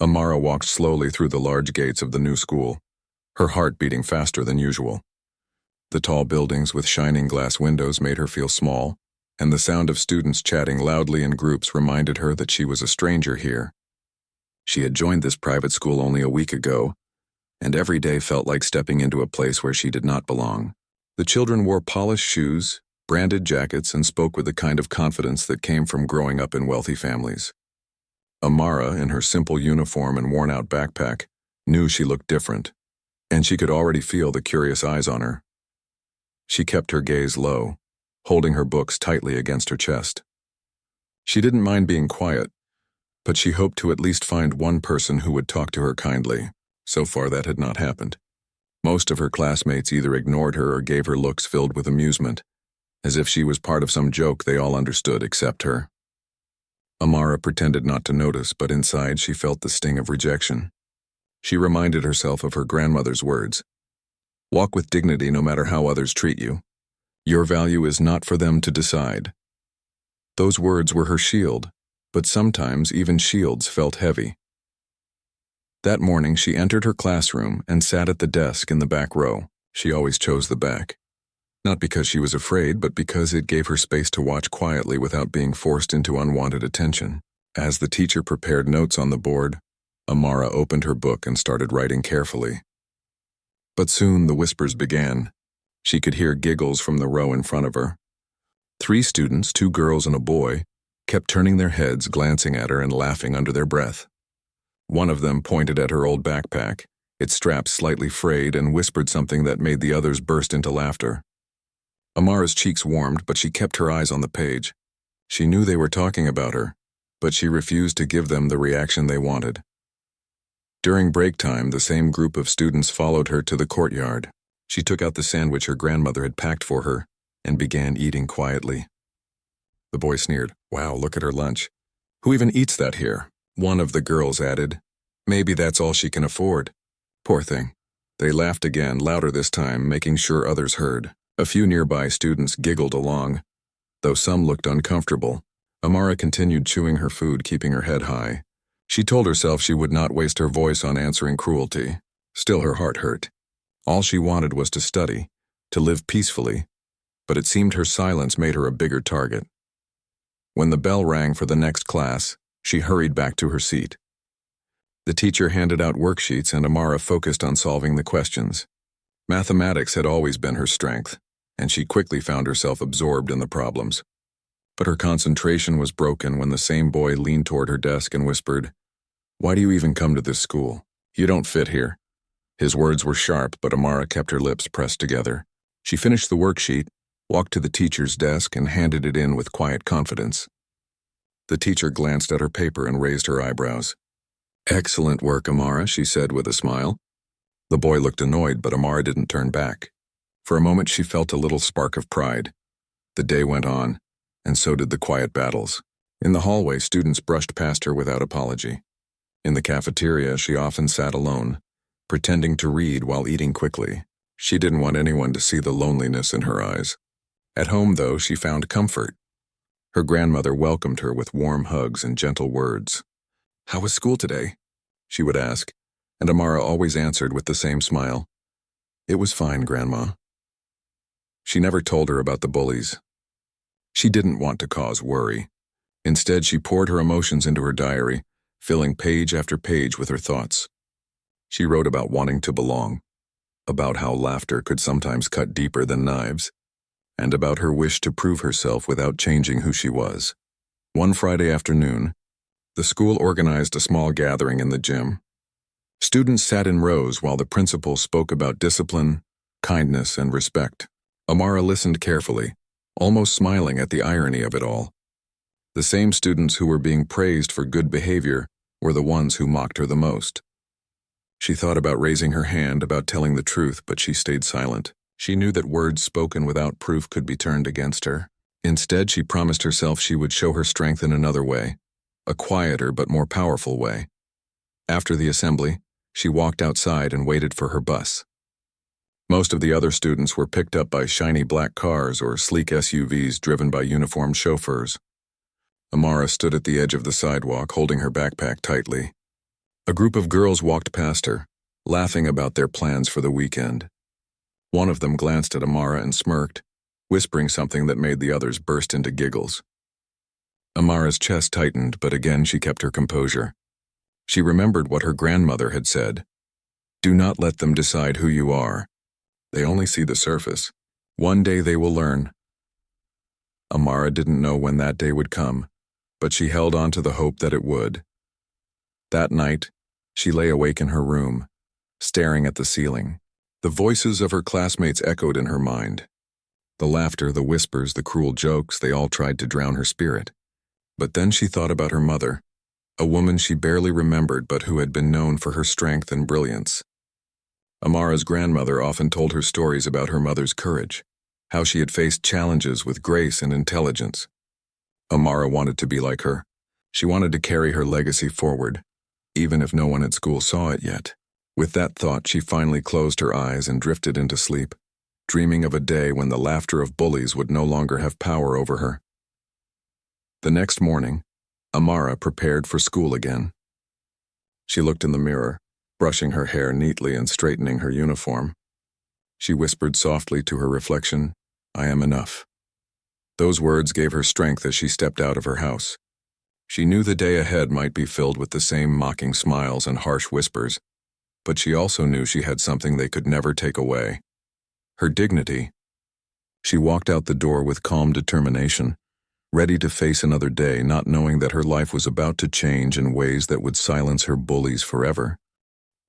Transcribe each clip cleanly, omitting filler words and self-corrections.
Amara walked slowly through the large gates of the new school, her heart beating faster than usual. The tall buildings with shining glass windows made her feel small, and the sound of students chatting loudly in groups reminded her that she was a stranger here. She had joined this private school only a week ago, and every day felt like stepping into a place where she did not belong. The children wore polished shoes, branded jackets, and spoke with the kind of confidence that came from growing up in wealthy families. Amara, in her simple uniform and worn-out backpack, knew she looked different, and she could already feel the curious eyes on her. She kept her gaze low, holding her books tightly against her chest. She didn't mind being quiet, but she hoped to at least find one person who would talk to her kindly. So far, that had not happened. Most of her classmates either ignored her or gave her looks filled with amusement, as if she was part of some joke they all understood except her. Amara pretended not to notice, but inside she felt the sting of rejection. She reminded herself of her grandmother's words. Walk with dignity no matter how others treat you. Your value is not for them to decide. Those words were her shield, but sometimes even shields felt heavy. That morning she entered her classroom and sat at the desk in the back row. She always chose the back. Not because she was afraid, but because it gave her space to watch quietly without being forced into unwanted attention. As the teacher prepared notes on the board, Amara opened her book and started writing carefully. But soon the whispers began. She could hear giggles from the row in front of her. 3 students, 2 girls and a boy, kept turning their heads, glancing at her and laughing under their breath. One of them pointed at her old backpack, its straps slightly frayed, and whispered something that made the others burst into laughter. Amara's cheeks warmed, but she kept her eyes on the page. She knew they were talking about her, but she refused to give them the reaction they wanted. During break time, the same group of students followed her to the courtyard. She took out the sandwich her grandmother had packed for her and began eating quietly. The boy sneered, "Wow, look at her lunch. Who even eats that here?" One of the girls added, "Maybe that's all she can afford." Poor thing. They laughed again, louder this time, making sure others heard. A few nearby students giggled along. Though some looked uncomfortable, Amara continued chewing her food, keeping her head high. She told herself she would not waste her voice on answering cruelty. Still, her heart hurt. All she wanted was to study, to live peacefully, but it seemed her silence made her a bigger target. When the bell rang for the next class, she hurried back to her seat. The teacher handed out worksheets and Amara focused on solving the questions. Mathematics had always been her strength, and she quickly found herself absorbed in the problems. But her concentration was broken when the same boy leaned toward her desk and whispered, "Why do you even come to this school? You don't fit here." His words were sharp, but Amara kept her lips pressed together. She finished the worksheet, walked to the teacher's desk, and handed it in with quiet confidence. The teacher glanced at her paper and raised her eyebrows. "Excellent work, Amara," she said with a smile. The boy looked annoyed, but Amara didn't turn back. For a moment she felt a little spark of pride. The day went on, and so did the quiet battles. In the hallway, students brushed past her without apology. In the cafeteria, she often sat alone, pretending to read while eating quickly. She didn't want anyone to see the loneliness in her eyes. At home, though, she found comfort. Her grandmother welcomed her with warm hugs and gentle words. "How was school today?" she would ask, and Amara always answered with the same smile. "It was fine, Grandma." She never told her about the bullies. She didn't want to cause worry. Instead, she poured her emotions into her diary, filling page after page with her thoughts. She wrote about wanting to belong, about how laughter could sometimes cut deeper than knives, and about her wish to prove herself without changing who she was. One Friday afternoon, the school organized a small gathering in the gym. Students sat in rows while the principal spoke about discipline, kindness, and respect. Amara listened carefully, almost smiling at the irony of it all. The same students who were being praised for good behavior were the ones who mocked her the most. She thought about raising her hand, about telling the truth, but she stayed silent. She knew that words spoken without proof could be turned against her. Instead, she promised herself she would show her strength in another way, a quieter but more powerful way. After the assembly, she walked outside and waited for her bus. Most of the other students were picked up by shiny black cars or sleek SUVs driven by uniformed chauffeurs. Amara stood at the edge of the sidewalk, holding her backpack tightly. A group of girls walked past her, laughing about their plans for the weekend. One of them glanced at Amara and smirked, whispering something that made the others burst into giggles. Amara's chest tightened, but again she kept her composure. She remembered what her grandmother had said. Do not let them decide who you are. They only see the surface. One day they will learn. Amara didn't know when that day would come, but she held on to the hope that it would. That night, she lay awake in her room, staring at the ceiling. The voices of her classmates echoed in her mind. The laughter, the whispers, the cruel jokes, they all tried to drown her spirit. But then she thought about her mother, a woman she barely remembered but who had been known for her strength and brilliance. Amara's grandmother often told her stories about her mother's courage, how she had faced challenges with grace and intelligence. Amara wanted to be like her. She wanted to carry her legacy forward, even if no one at school saw it yet. With that thought, she finally closed her eyes and drifted into sleep, dreaming of a day when the laughter of bullies would no longer have power over her. The next morning, Amara prepared for school again. She looked in the mirror, brushing her hair neatly and straightening her uniform. She whispered softly to her reflection, "I am enough." Those words gave her strength as she stepped out of her house. She knew the day ahead might be filled with the same mocking smiles and harsh whispers, but she also knew she had something they could never take away: her dignity. She walked out the door with calm determination, ready to face another day, not knowing that her life was about to change in ways that would silence her bullies forever.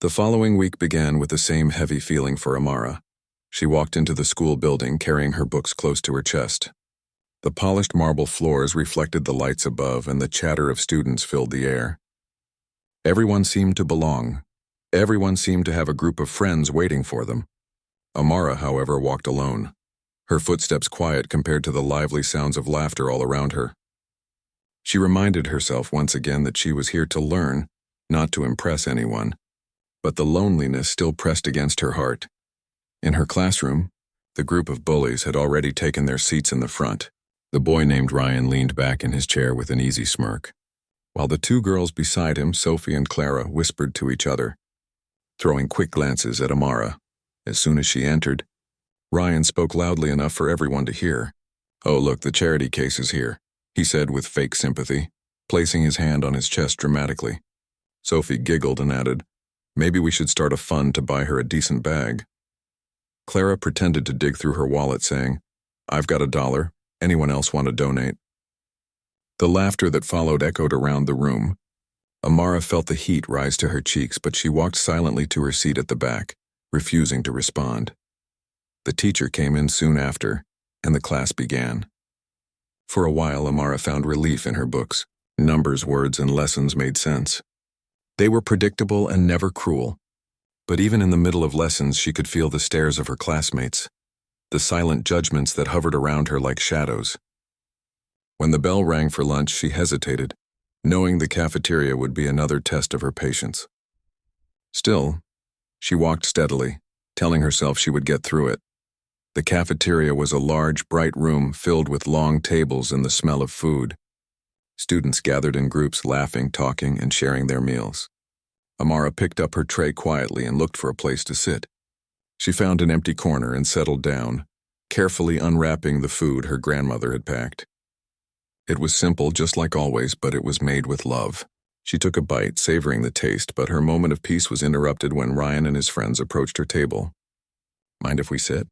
The following week began with the same heavy feeling for Amara. She walked into the school building carrying her books close to her chest. The polished marble floors reflected the lights above, and the chatter of students filled the air. Everyone seemed to belong. Everyone seemed to have a group of friends waiting for them. Amara, however, walked alone, her footsteps quiet compared to the lively sounds of laughter all around her. She reminded herself once again that she was here to learn, not to impress anyone. But the loneliness still pressed against her heart. In her classroom, the group of bullies had already taken their seats in the front. The boy named Ryan leaned back in his chair with an easy smirk, while the two girls beside him, Sophie and Clara, whispered to each other, throwing quick glances at Amara. As soon as she entered, Ryan spoke loudly enough for everyone to hear. "Oh, look, the charity case is here," he said with fake sympathy, placing his hand on his chest dramatically. Sophie giggled and added, "Maybe we should start a fund to buy her a decent bag." Clara pretended to dig through her wallet, saying, "I've got $1. Anyone else want to donate?" The laughter that followed echoed around the room. Amara felt the heat rise to her cheeks, but she walked silently to her seat at the back, refusing to respond. The teacher came in soon after, and the class began. For a while, Amara found relief in her books. Numbers, words, and lessons made sense. They were predictable and never cruel. But even in the middle of lessons, she could feel the stares of her classmates, the silent judgments that hovered around her like shadows. When the bell rang for lunch, she hesitated, knowing the cafeteria would be another test of her patience. Still, she walked steadily, telling herself she would get through it. The cafeteria was a large, bright room filled with long tables and the smell of food. Students gathered in groups, laughing, talking, and sharing their meals. Amara picked up her tray quietly and looked for a place to sit. She found an empty corner and settled down, carefully unwrapping the food her grandmother had packed. It was simple, just like always, but it was made with love. She took a bite, savoring the taste, but her moment of peace was interrupted when Ryan and his friends approached her table. "Mind if we sit?"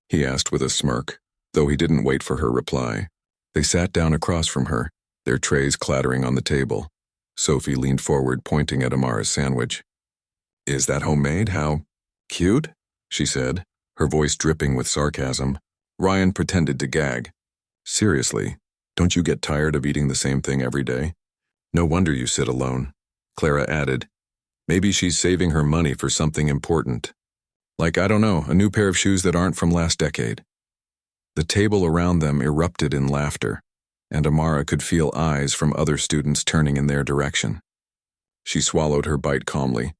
he asked with a smirk, though he didn't wait for her reply. They sat down across from her, their trays clattering on the table. Sophie leaned forward, pointing at Amara's sandwich. "Is that homemade? How cute?" she said, her voice dripping with sarcasm. Ryan pretended to gag. "Seriously, don't you get tired of eating the same thing every day? No wonder you sit alone," Clara added. "Maybe she's saving her money for something important. Like, I don't know, a new pair of shoes that aren't from last decade." The table around them erupted in laughter, and Amara could feel eyes from other students turning in their direction. She swallowed her bite calmly,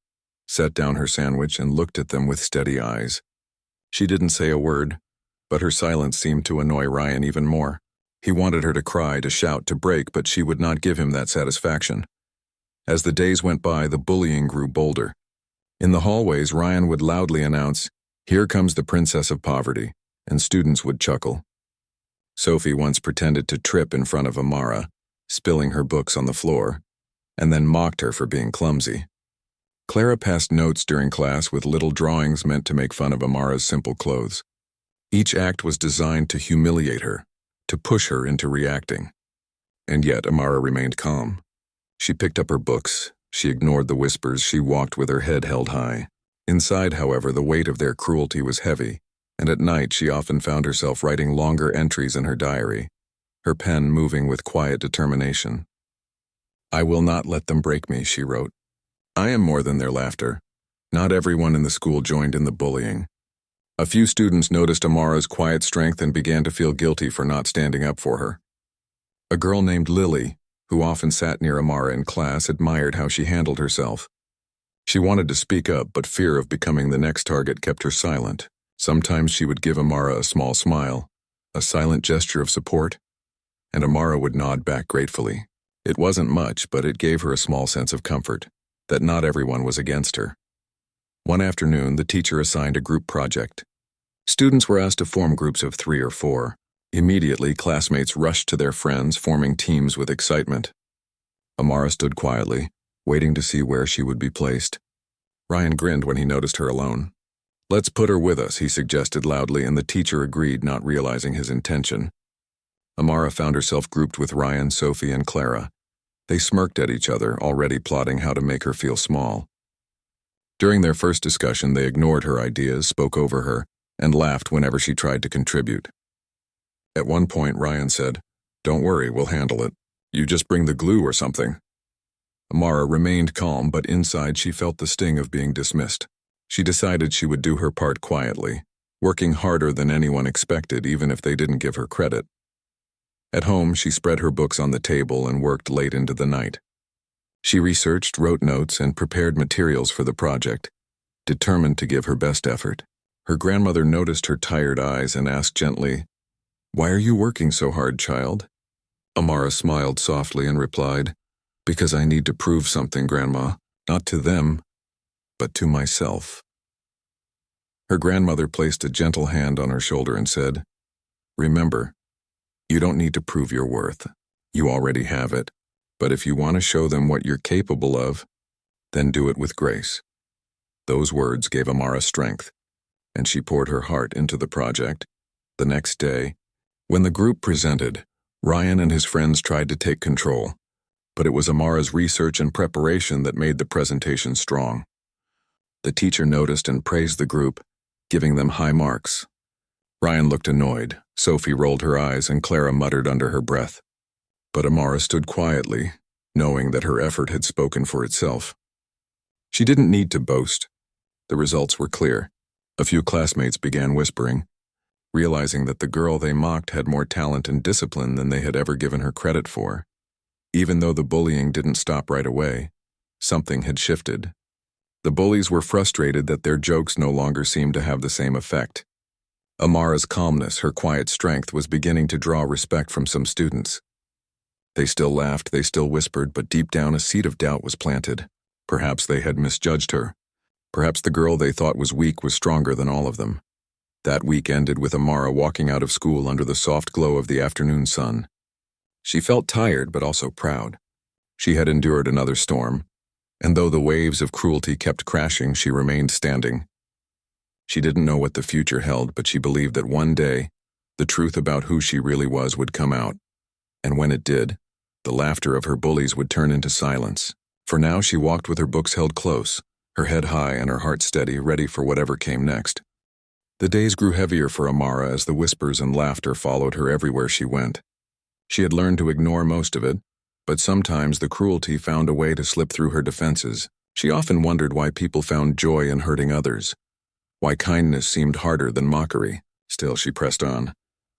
set down her sandwich, and looked at them with steady eyes. She didn't say a word, but her silence seemed to annoy Ryan even more. He wanted her to cry, to shout, to break, but she would not give him that satisfaction. As the days went by, the bullying grew bolder. In the hallways, Ryan would loudly announce, "Here comes the princess of poverty," and students would chuckle. Sophie once pretended to trip in front of Amara, spilling her books on the floor, and then mocked her for being clumsy. Clara passed notes during class with little drawings meant to make fun of Amara's simple clothes. Each act was designed to humiliate her, to push her into reacting. And yet Amara remained calm. She picked up her books, she ignored the whispers, she walked with her head held high. Inside, however, the weight of their cruelty was heavy, and at night she often found herself writing longer entries in her diary, her pen moving with quiet determination. "I will not let them break me," she wrote. "I am more than their laughter." Not everyone in the school joined in the bullying. A few students noticed Amara's quiet strength and began to feel guilty for not standing up for her. A girl named Lily, who often sat near Amara in class, admired how she handled herself. She wanted to speak up, but fear of becoming the next target kept her silent. Sometimes she would give Amara a small smile, a silent gesture of support, and Amara would nod back gratefully. It wasn't much, but it gave her a small sense of comfort, that not everyone was against her. One afternoon, the teacher assigned a group project. Students were asked to form groups of 3 or 4. Immediately, classmates rushed to their friends, forming teams with excitement. Amara stood quietly, waiting to see where she would be placed. Ryan grinned when he noticed her alone. "Let's put her with us," he suggested loudly, and the teacher agreed, not realizing his intention. Amara found herself grouped with Ryan, Sophie, and Clara. They smirked at each other, already plotting how to make her feel small. During their first discussion, they ignored her ideas, spoke over her, and laughed whenever she tried to contribute. At one point, Ryan said, "Don't worry, we'll handle it. You just bring the glue or something." Amara remained calm, but inside she felt the sting of being dismissed. She decided she would do her part quietly, working harder than anyone expected, even if they didn't give her credit. At home, she spread her books on the table and worked late into the night. She researched, wrote notes, and prepared materials for the project, determined to give her best effort. Her grandmother noticed her tired eyes and asked gently, "Why are you working so hard, child?" Amara smiled softly and replied, "Because I need to prove something, Grandma, not to them, but to myself." Her grandmother placed a gentle hand on her shoulder and said, "Remember, you don't need to prove your worth. You already have it. But if you want to show them what you're capable of, then do it with grace." Those words gave Amara strength, and she poured her heart into the project. The next day, when the group presented, Ryan and his friends tried to take control, but it was Amara's research and preparation that made the presentation strong. The teacher noticed and praised the group, giving them high marks. Ryan looked annoyed, Sophie rolled her eyes, and Clara muttered under her breath. But Amara stood quietly, knowing that her effort had spoken for itself. She didn't need to boast. The results were clear. A few classmates began whispering, realizing that the girl they mocked had more talent and discipline than they had ever given her credit for. Even though the bullying didn't stop right away, something had shifted. The bullies were frustrated that their jokes no longer seemed to have the same effect. Amara's calmness, her quiet strength, was beginning to draw respect from some students. They still laughed, they still whispered, but deep down a seed of doubt was planted. Perhaps they had misjudged her. Perhaps the girl they thought was weak was stronger than all of them. That week ended with Amara walking out of school under the soft glow of the afternoon sun. She felt tired but also proud. She had endured another storm, and though the waves of cruelty kept crashing, she remained standing. She didn't know what the future held, but she believed that one day, the truth about who she really was would come out. And when it did, the laughter of her bullies would turn into silence. For now she walked with her books held close, her head high and her heart steady, ready for whatever came next. The days grew heavier for Amara as the whispers and laughter followed her everywhere she went. She had learned to ignore most of it, but sometimes the cruelty found a way to slip through her defenses. She often wondered why people found joy in hurting others, why kindness seemed harder than mockery. Still, she pressed on,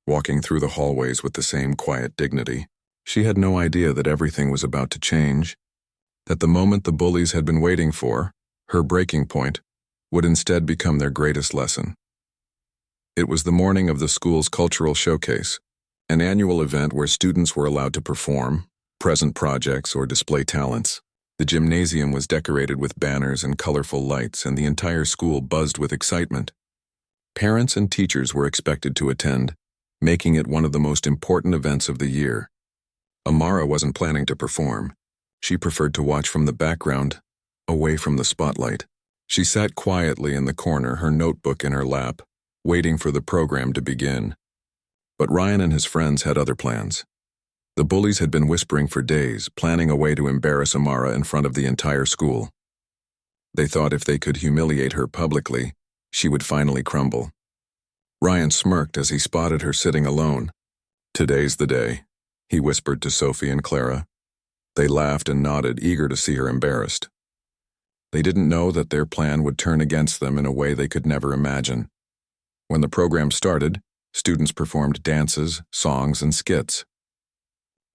walking through the hallways with the same quiet dignity. She had no idea that everything was about to change, that the moment the bullies had been waiting for, her breaking point, would instead become their greatest lesson. It was the morning of the school's cultural showcase, an annual event where students were allowed to perform, present projects, or display talents. The gymnasium was decorated with banners and colorful lights, and the entire school buzzed with excitement. Parents and teachers were expected to attend, making it one of the most important events of the year. Amara wasn't planning to perform. She preferred to watch from the background, away from the spotlight. She sat quietly in the corner, her notebook in her lap, waiting for the program to begin. But Ryan and his friends had other plans. The bullies had been whispering for days, planning a way to embarrass Amara in front of the entire school. They thought if they could humiliate her publicly, she would finally crumble. Ryan smirked as he spotted her sitting alone. "Today's the day," he whispered to Sophie and Clara. They laughed and nodded, eager to see her embarrassed. They didn't know that their plan would turn against them in a way they could never imagine. When the program started, students performed dances, songs, and skits.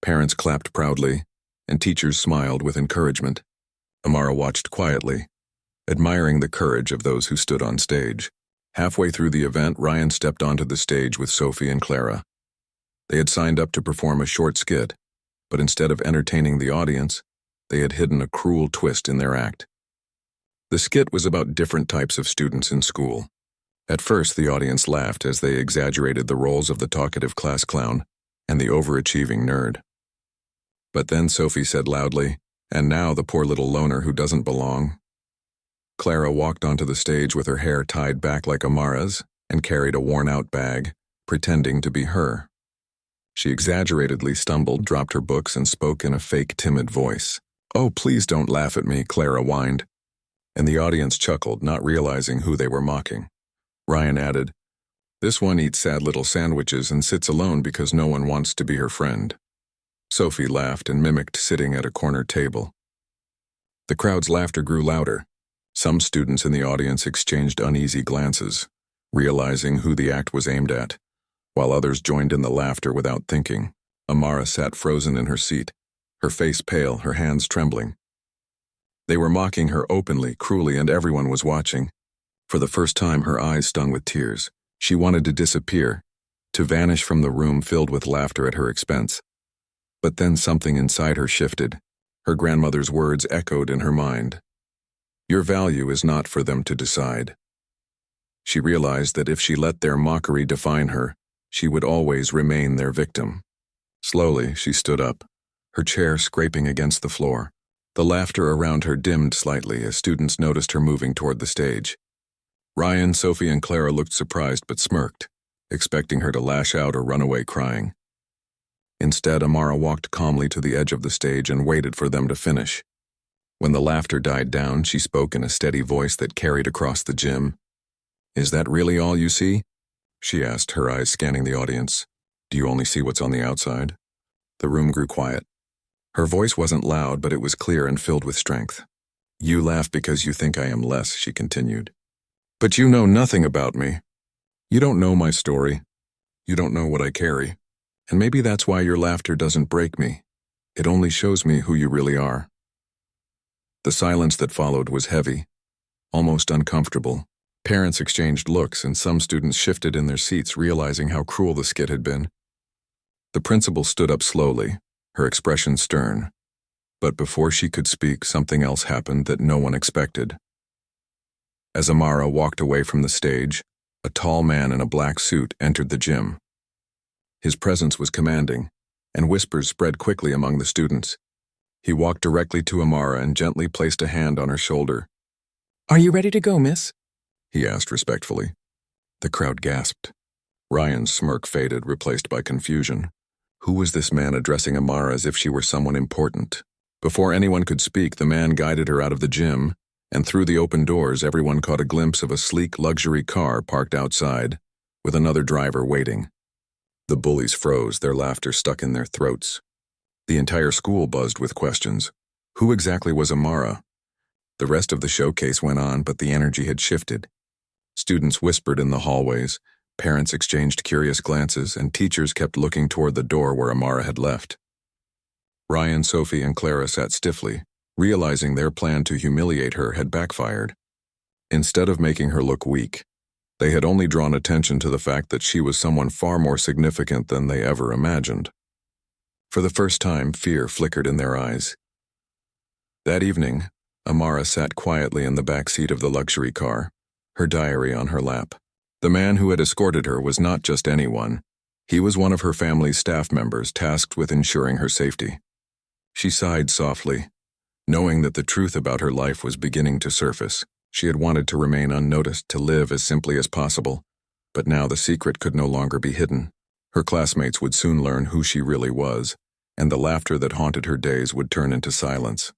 Parents clapped proudly, and teachers smiled with encouragement. Amara watched quietly, admiring the courage of those who stood on stage. Halfway through the event, Ryan stepped onto the stage with Sophie and Clara. They had signed up to perform a short skit, but instead of entertaining the audience, they had hidden a cruel twist in their act. The skit was about different types of students in school. At first, the audience laughed as they exaggerated the roles of the talkative class clown and the overachieving nerd. But then Sophie said loudly, "And now the poor little loner who doesn't belong." Clara walked onto the stage with her hair tied back like Amara's and carried a worn-out bag, pretending to be her. She exaggeratedly stumbled, dropped her books, and spoke in a fake timid voice. "Oh, please don't laugh at me," Clara whined. And the audience chuckled, not realizing who they were mocking. Ryan added, "This one eats sad little sandwiches and sits alone because no one wants to be her friend." Sophie laughed and mimicked sitting at a corner table. The crowd's laughter grew louder. Some students in the audience exchanged uneasy glances, realizing who the act was aimed at, while others joined in the laughter without thinking. Amara sat frozen in her seat, her face pale, her hands trembling. They were mocking her openly, cruelly, and everyone was watching. For the first time, her eyes stung with tears. She wanted to disappear, to vanish from the room filled with laughter at her expense. But then something inside her shifted. Her grandmother's words echoed in her mind. "Your value is not for them to decide." She realized that if she let their mockery define her, she would always remain their victim. Slowly, she stood up, her chair scraping against the floor. The laughter around her dimmed slightly as students noticed her moving toward the stage. Ryan, Sophie, and Clara looked surprised but smirked, expecting her to lash out or run away crying. Instead, Amara walked calmly to the edge of the stage and waited for them to finish. When the laughter died down, she spoke in a steady voice that carried across the gym. "Is that really all you see?" she asked, her eyes scanning the audience. "Do you only see what's on the outside?" The room grew quiet. Her voice wasn't loud, but it was clear and filled with strength. "You laugh because you think I am less," she continued. "But you know nothing about me. You don't know my story. You don't know what I carry. And maybe that's why your laughter doesn't break me. It only shows me who you really are." The silence that followed was heavy, almost uncomfortable. Parents exchanged looks, and some students shifted in their seats, realizing how cruel the skit had been. The principal stood up slowly, her expression stern. But before she could speak, something else happened that no one expected. As Amara walked away from the stage, a tall man in a black suit entered the gym. His presence was commanding, and whispers spread quickly among the students. He walked directly to Amara and gently placed a hand on her shoulder. "Are you ready to go, miss?" he asked respectfully. The crowd gasped. Ryan's smirk faded, replaced by confusion. Who was this man addressing Amara as if she were someone important? Before anyone could speak, the man guided her out of the gym, and through the open doors, everyone caught a glimpse of a sleek luxury car parked outside, with another driver waiting. The bullies froze, their laughter stuck in their throats. The entire school buzzed with questions. Who exactly was Amara? The rest of the showcase went on, but the energy had shifted. Students whispered in the hallways, parents exchanged curious glances, and teachers kept looking toward the door where Amara had left. Ryan, Sophie, and Clara sat stiffly, realizing their plan to humiliate her had backfired. Instead of making her look weak, they had only drawn attention to the fact that she was someone far more significant than they ever imagined. For the first time, fear flickered in their eyes. That evening, Amara sat quietly in the back seat of the luxury car, her diary on her lap. The man who had escorted her was not just anyone. He was one of her family's staff members tasked with ensuring her safety. She sighed softly, knowing that the truth about her life was beginning to surface. She had wanted to remain unnoticed, to live as simply as possible, but now the secret could no longer be hidden. Her classmates would soon learn who she really was, and the laughter that haunted her days would turn into silence.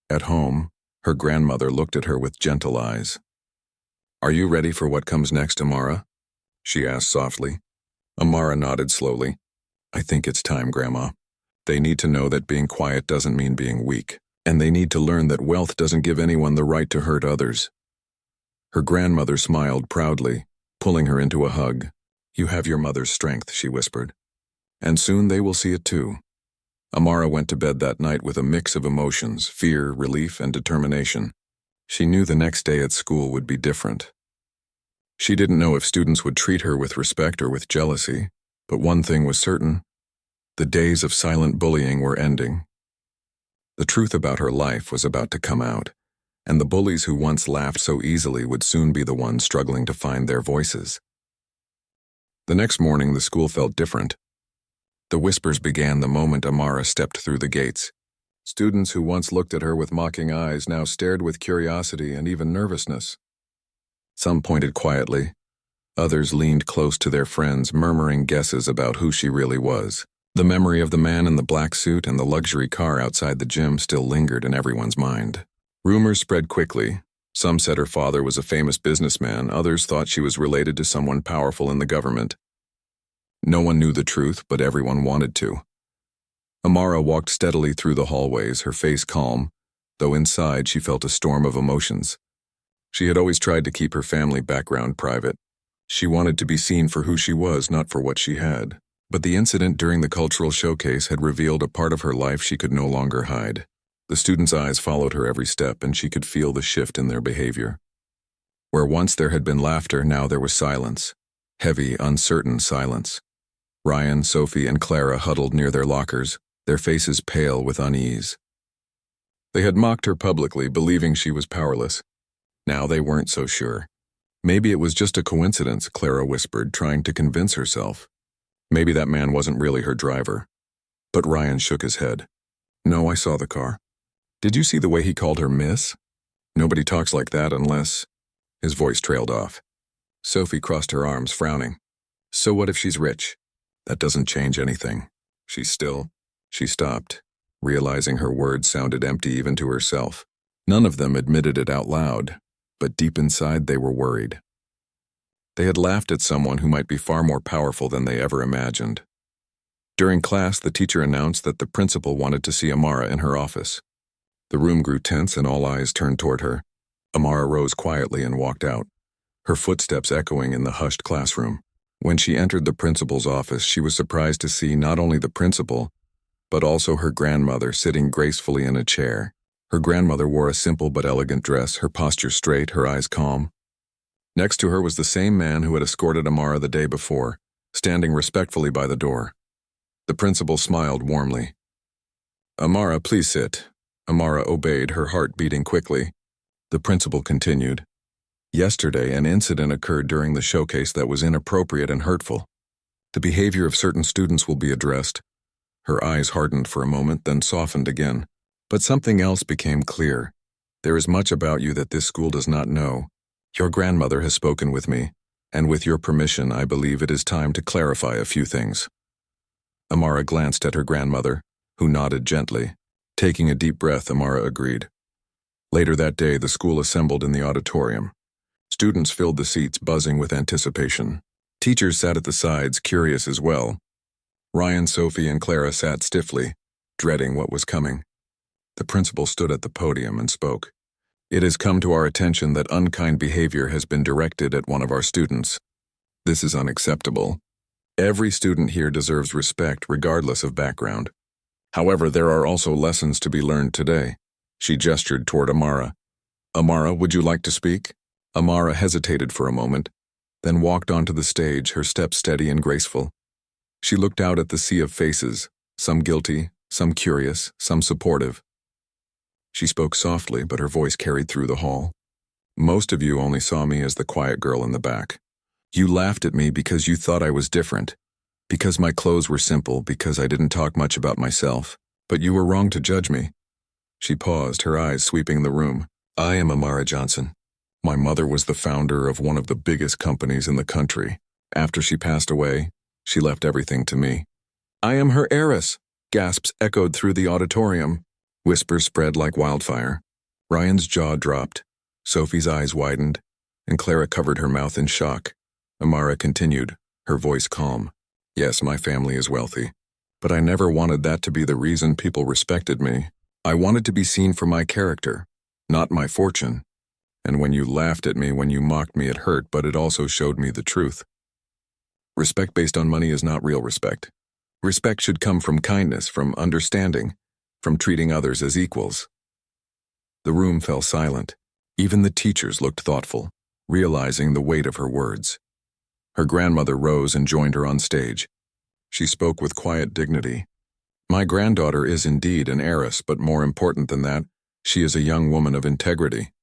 At home, her grandmother looked at her with gentle eyes. "Are you ready for what comes next, Amara?" she asked softly. Amara nodded slowly. "I think it's time, Grandma. They need to know that being quiet doesn't mean being weak, and they need to learn that wealth doesn't give anyone the right to hurt others." Her grandmother smiled proudly, pulling her into a hug. "You have your mother's strength," she whispered. "And soon they will see it too." Amara went to bed that night with a mix of emotions, fear, relief, and determination. She knew the next day at school would be different. She didn't know if students would treat her with respect or with jealousy, but one thing was certain: the days of silent bullying were ending. The truth about her life was about to come out, and the bullies who once laughed so easily would soon be the ones struggling to find their voices. The next morning, the school felt different. The whispers began the moment Amara stepped through the gates. Students who once looked at her with mocking eyes now stared with curiosity and even nervousness. Some pointed quietly. Others leaned close to their friends, murmuring guesses about who she really was. The memory of the man in the black suit and the luxury car outside the gym still lingered in everyone's mind. Rumors spread quickly. Some said her father was a famous businessman, others thought she was related to someone powerful in the government. No one knew the truth, but everyone wanted to. Amara walked steadily through the hallways, her face calm, though inside she felt a storm of emotions. She had always tried to keep her family background private. She wanted to be seen for who she was, not for what she had. But the incident during the cultural showcase had revealed a part of her life she could no longer hide. The students' eyes followed her every step, and she could feel the shift in their behavior. Where once there had been laughter, now there was silence. Heavy, uncertain silence. Ryan, Sophie, and Clara huddled near their lockers, their faces pale with unease. They had mocked her publicly, believing she was powerless. Now they weren't so sure. Maybe it was just a coincidence, Clara whispered, trying to convince herself. Maybe that man wasn't really her driver. But Ryan shook his head. "No, I saw the car." "Did you see the way he called her Miss? Nobody talks like that unless—" His voice trailed off. Sophie crossed her arms, frowning. "So what if she's rich? That doesn't change anything. She stopped, realizing her words sounded empty even to herself. None of them admitted it out loud, but deep inside they were worried. They had laughed at someone who might be far more powerful than they ever imagined. During class, the teacher announced that the principal wanted to see Amara in her office. The room grew tense and all eyes turned toward her. Amara rose quietly and walked out, her footsteps echoing in the hushed classroom. When she entered the principal's office, she was surprised to see not only the principal, but also her grandmother sitting gracefully in a chair. Her grandmother wore a simple but elegant dress, her posture straight, her eyes calm. Next to her was the same man who had escorted Amara the day before, standing respectfully by the door. The principal smiled warmly. "Amara, please sit." Amara obeyed, her heart beating quickly. The principal continued. "Yesterday, an incident occurred during the showcase that was inappropriate and hurtful. The behavior of certain students will be addressed." Her eyes hardened for a moment, then softened again. "But something else became clear. There is much about you that this school does not know. Your grandmother has spoken with me, and with your permission, I believe it is time to clarify a few things." Amara glanced at her grandmother, who nodded gently. Taking a deep breath, Amara agreed. Later that day, the school assembled in the auditorium. Students filled the seats, buzzing with anticipation. Teachers sat at the sides, curious as well. Ryan, Sophie, and Clara sat stiffly, dreading what was coming. The principal stood at the podium and spoke. "It has come to our attention that unkind behavior has been directed at one of our students. This is unacceptable. Every student here deserves respect, regardless of background. However, there are also lessons to be learned today." She gestured toward Amara. "Amara, would you like to speak?" Amara hesitated for a moment, then walked onto the stage, her step steady and graceful. She looked out at the sea of faces, some guilty, some curious, some supportive. She spoke softly, but her voice carried through the hall. Most of you only saw me as the quiet girl in the back. You laughed at me because you thought I was different, because my clothes were simple, because I didn't talk much about myself. But you were wrong to judge me. She paused, her eyes sweeping the room. I am Amara Johnson. My mother was the founder of one of the biggest companies in the country. After she passed away, she left everything to me. I am her heiress. Gasps echoed through the auditorium. Whispers spread like wildfire. Ryan's jaw dropped. Sophie's eyes widened, and Clara covered her mouth in shock. Amara continued, her voice calm. Yes, my family is wealthy, but I never wanted that to be the reason people respected me. I wanted to be seen for my character, not my fortune. And when you laughed at me, when you mocked me, it hurt, but it also showed me the truth. Respect based on money is not real respect. Respect should come from kindness, from understanding, from treating others as equals. The room fell silent. Even the teachers looked thoughtful, realizing the weight of her words. Her grandmother rose and joined her on stage. She spoke with quiet dignity. My granddaughter is indeed an heiress, but more important than that, she is a young woman of integrity.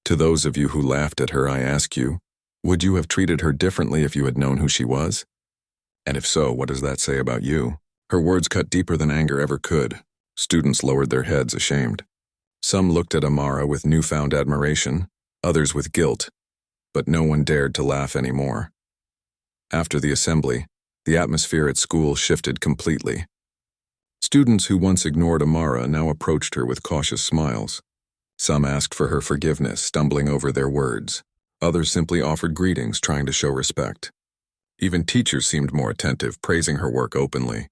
To those of you who laughed at her, I ask you, would you have treated her differently if you had known who she was? And if so, what does that say about you? Her words cut deeper than anger ever could. Students lowered their heads, ashamed. Some looked at Amara with newfound admiration, others with guilt, but no one dared to laugh anymore. After the assembly, the atmosphere at school shifted completely. Students who once ignored Amara now approached her with cautious smiles. Some asked for her forgiveness, stumbling over their words. Others simply offered greetings, trying to show respect. Even teachers seemed more attentive, praising her work openly.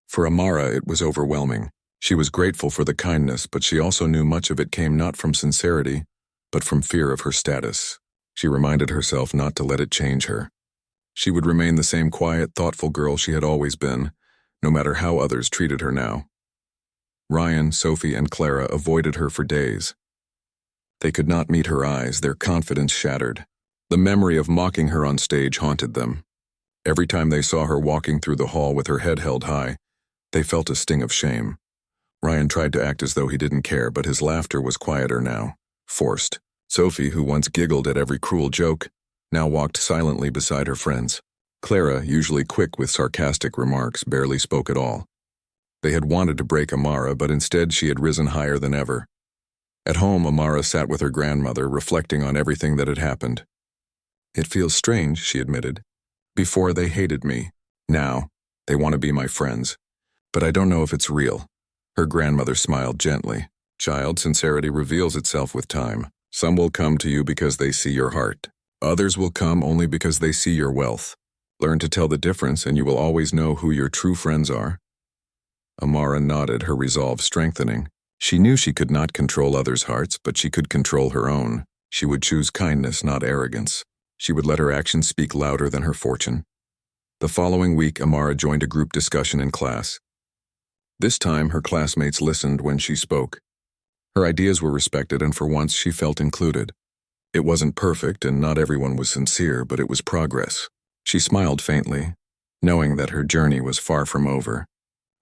For Amara, it was overwhelming. She was grateful for the kindness, but she also knew much of it came not from sincerity, but from fear of her status. She reminded herself not to let it change her. She would remain the same quiet, thoughtful girl she had always been, no matter how others treated her now. Ryan, Sophie, and Clara avoided her for days. They could not meet her eyes, their confidence shattered. The memory of mocking her on stage haunted them. Every time they saw her walking through the hall with her head held high, they felt a sting of shame. Ryan tried to act as though he didn't care, but his laughter was quieter now, forced. Sophie, who once giggled at every cruel joke, now walked silently beside her friends. Clara, usually quick with sarcastic remarks, barely spoke at all. They had wanted to break Amara, but instead she had risen higher than ever. At home, Amara sat with her grandmother, reflecting on everything that had happened. It feels strange, she admitted. Before they hated me. Now, they want to be my friends. But I don't know if it's real. Her grandmother smiled gently. Child, sincerity reveals itself with time. Some will come to you because they see your heart. Others will come only because they see your wealth. Learn to tell the difference and you will always know who your true friends are. Amara nodded, her resolve strengthening. She knew she could not control others' hearts, but she could control her own. She would choose kindness, not arrogance. She would let her actions speak louder than her fortune. The following week, Amara joined a group discussion in class. This time, her classmates listened when she spoke. Her ideas were respected, and for once she felt included. It wasn't perfect, and not everyone was sincere, but it was progress. She smiled faintly, knowing that her journey was far from over.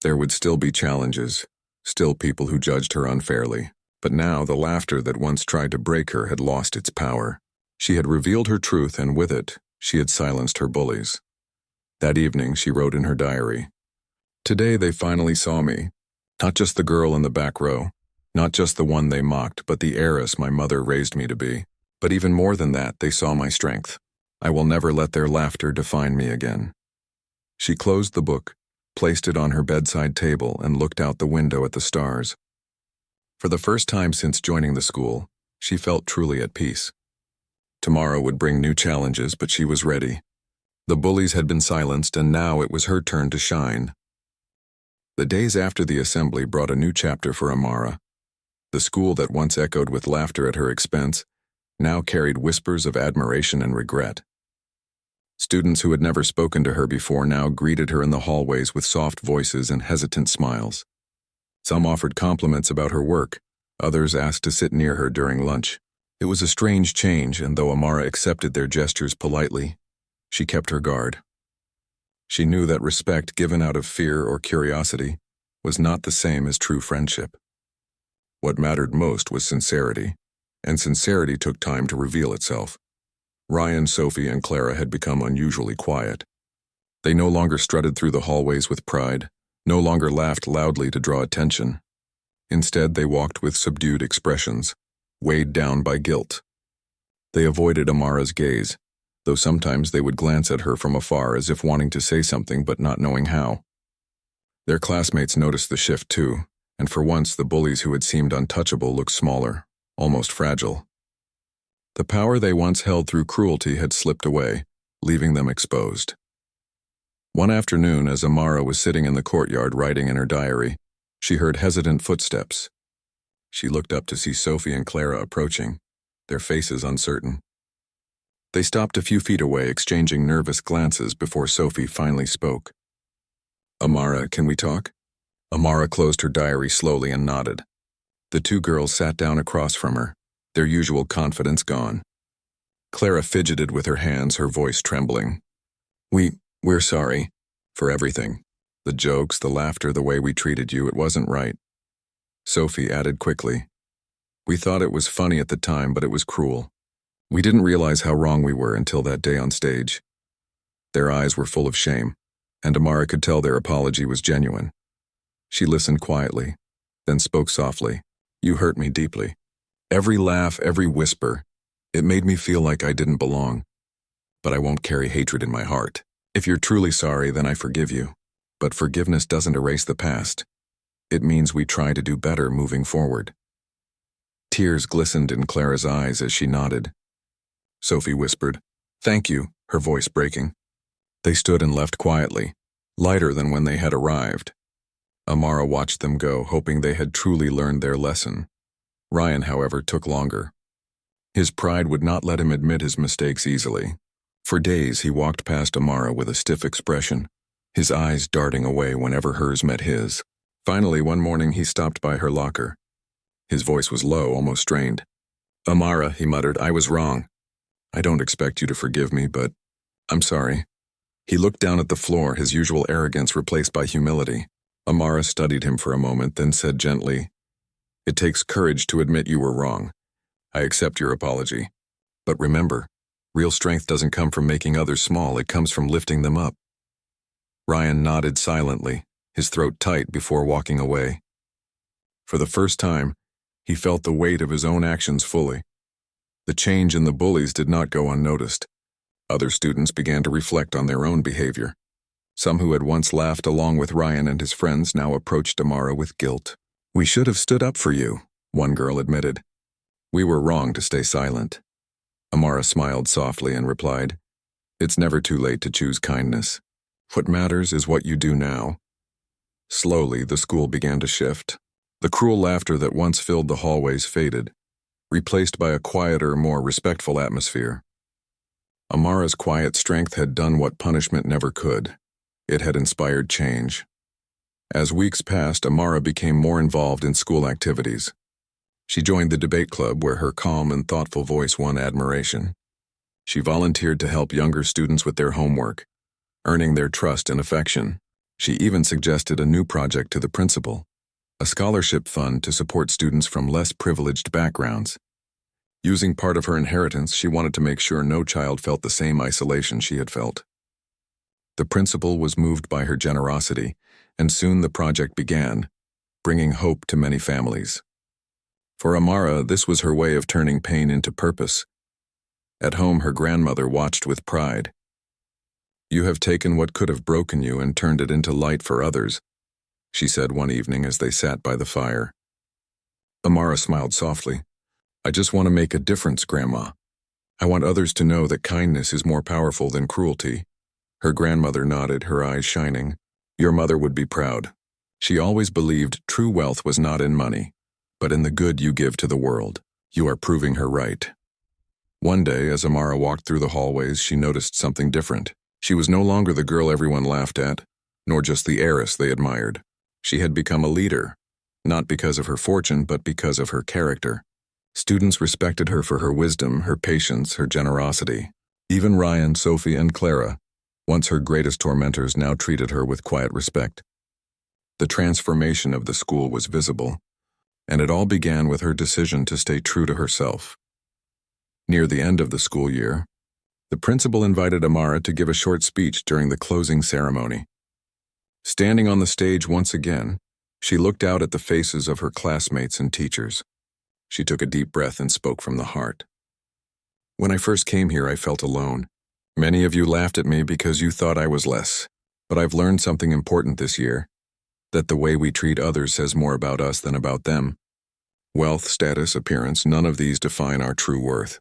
There would still be challenges, still people who judged her unfairly. But now the laughter that once tried to break her had lost its power. She had revealed her truth, and with it, she had silenced her bullies. That evening, she wrote in her diary, "Today they finally saw me. Not just the girl in the back row, not just the one they mocked, but the heiress my mother raised me to be. But even more than that, they saw my strength. I will never let their laughter define me again." She closed the book, placed it on her bedside table, and looked out the window at the stars. For the first time since joining the school, she felt truly at peace. Tomorrow would bring new challenges, but she was ready. The bullies had been silenced, and now it was her turn to shine. The days after the assembly brought a new chapter for Amara. The school that once echoed with laughter at her expense now carried whispers of admiration and regret. Students who had never spoken to her before now greeted her in the hallways with soft voices and hesitant smiles. Some offered compliments about her work, others asked to sit near her during lunch. It was a strange change, and though Amara accepted their gestures politely, she kept her guard. She knew that respect given out of fear or curiosity was not the same as true friendship. What mattered most was sincerity, and sincerity took time to reveal itself. Ryan, Sophie, and Clara had become unusually quiet. They no longer strutted through the hallways with pride, no longer laughed loudly to draw attention. Instead, they walked with subdued expressions, weighed down by guilt. They avoided Amara's gaze, though sometimes they would glance at her from afar as if wanting to say something but not knowing how. Their classmates noticed the shift too, and for once the bullies who had seemed untouchable looked smaller, almost fragile. The power they once held through cruelty had slipped away, leaving them exposed. One afternoon, as Amara was sitting in the courtyard writing in her diary, she heard hesitant footsteps. She looked up to see Sophie and Clara approaching, their faces uncertain. They stopped a few feet away, exchanging nervous glances before Sophie finally spoke. "Amara, can we talk?" Amara closed her diary slowly and nodded. The two girls sat down across from her, their usual confidence gone. Clara fidgeted with her hands, her voice trembling. We're sorry. For everything. The jokes, the laughter, the way we treated you, it wasn't right." Sophie added quickly. "We thought it was funny at the time, but it was cruel. We didn't realize how wrong we were until that day on stage." Their eyes were full of shame, and Amara could tell their apology was genuine. She listened quietly, then spoke softly. "You hurt me deeply. Every laugh, every whisper, it made me feel like I didn't belong. But I won't carry hatred in my heart. If you're truly sorry, then I forgive you. But forgiveness doesn't erase the past. It means we try to do better moving forward." Tears glistened in Clara's eyes as she nodded. Sophie whispered, "Thank you," her voice breaking. They stood and left quietly, lighter than when they had arrived. Amara watched them go, hoping they had truly learned their lesson. Ryan, however, took longer. His pride would not let him admit his mistakes easily. For days, he walked past Amara with a stiff expression, his eyes darting away whenever hers met his. Finally, one morning, he stopped by her locker. His voice was low, almost strained. "Amara," he muttered, "I was wrong. I don't expect you to forgive me, but I'm sorry." He looked down at the floor, his usual arrogance replaced by humility. Amara studied him for a moment, then said gently, "It takes courage to admit you were wrong. I accept your apology. But remember, real strength doesn't come from making others small, it comes from lifting them up." Ryan nodded silently, his throat tight before walking away. For the first time, he felt the weight of his own actions fully. The change in the bullies did not go unnoticed. Other students began to reflect on their own behavior. Some who had once laughed along with Ryan and his friends now approached Amara with guilt. "We should have stood up for you," one girl admitted. "We were wrong to stay silent." Amara smiled softly and replied, "It's never too late to choose kindness. What matters is what you do now." Slowly, the school began to shift. The cruel laughter that once filled the hallways faded, replaced by a quieter, more respectful atmosphere. Amara's quiet strength had done what punishment never could. It had inspired change. As weeks passed, Amara became more involved in school activities. She joined the debate club where her calm and thoughtful voice won admiration. She volunteered to help younger students with their homework, earning their trust and affection. She even suggested a new project to the principal, a scholarship fund to support students from less privileged backgrounds. Using part of her inheritance, she wanted to make sure no child felt the same isolation she had felt. The principal was moved by her generosity, and soon the project began, bringing hope to many families. For Amara, this was her way of turning pain into purpose. At home, her grandmother watched with pride. "You have taken what could have broken you and turned it into light for others," she said one evening as they sat by the fire. Amara smiled softly. "I just want to make a difference, Grandma. I want others to know that kindness is more powerful than cruelty." Her grandmother nodded, her eyes shining. "Your mother would be proud. She always believed true wealth was not in money, but in the good you give to the world. You are proving her right." One day, as Amara walked through the hallways, she noticed something different. She was no longer the girl everyone laughed at, nor just the heiress they admired. She had become a leader, not because of her fortune, but because of her character. Students respected her for her wisdom, her patience, her generosity. Even Ryan, Sophie, and Clara, once her greatest tormentors, now treated her with quiet respect. The transformation of the school was visible. And it all began with her decision to stay true to herself. Near the end of the school year, the principal invited Amara to give a short speech during the closing ceremony. Standing on the stage once again, she looked out at the faces of her classmates and teachers. She took a deep breath and spoke from the heart. When I first came here, I felt alone. Many of you laughed at me because you thought I was less. But I've learned something important this year, that the way we treat others says more about us than about them. Wealth, status, appearance, none of these define our true worth.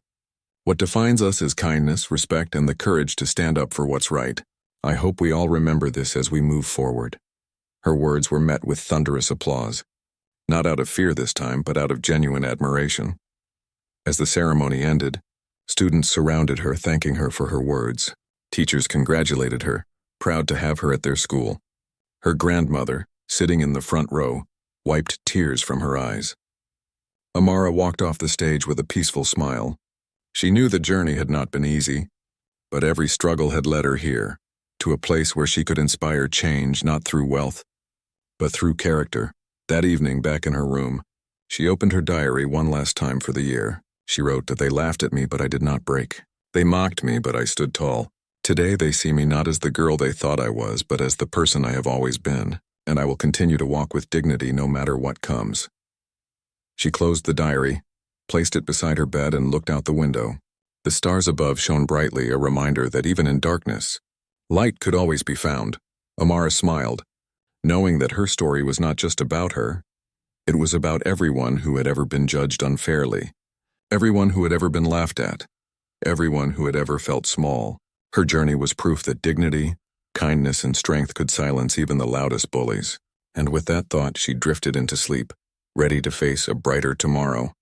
What defines us is kindness, respect, and the courage to stand up for what's right. I hope we all remember this as we move forward. Her words were met with thunderous applause. Not out of fear this time, but out of genuine admiration. As the ceremony ended, students surrounded her, thanking her for her words. Teachers congratulated her, proud to have her at their school. Her grandmother, sitting in the front row, wiped tears from her eyes. Amara walked off the stage with a peaceful smile. She knew the journey had not been easy, but every struggle had led her here, to a place where she could inspire change not through wealth, but through character. That evening, back in her room, she opened her diary one last time for the year. She wrote that they laughed at me, but I did not break. They mocked me, but I stood tall. Today they see me not as the girl they thought I was, but as the person I have always been, and I will continue to walk with dignity no matter what comes. She closed the diary, placed it beside her bed, and looked out the window. The stars above shone brightly, a reminder that even in darkness, light could always be found. Amara smiled, knowing that her story was not just about her. It was about everyone who had ever been judged unfairly, everyone who had ever been laughed at, everyone who had ever felt small. Her journey was proof that dignity, kindness, and strength could silence even the loudest bullies. And with that thought, she drifted into sleep, ready to face a brighter tomorrow.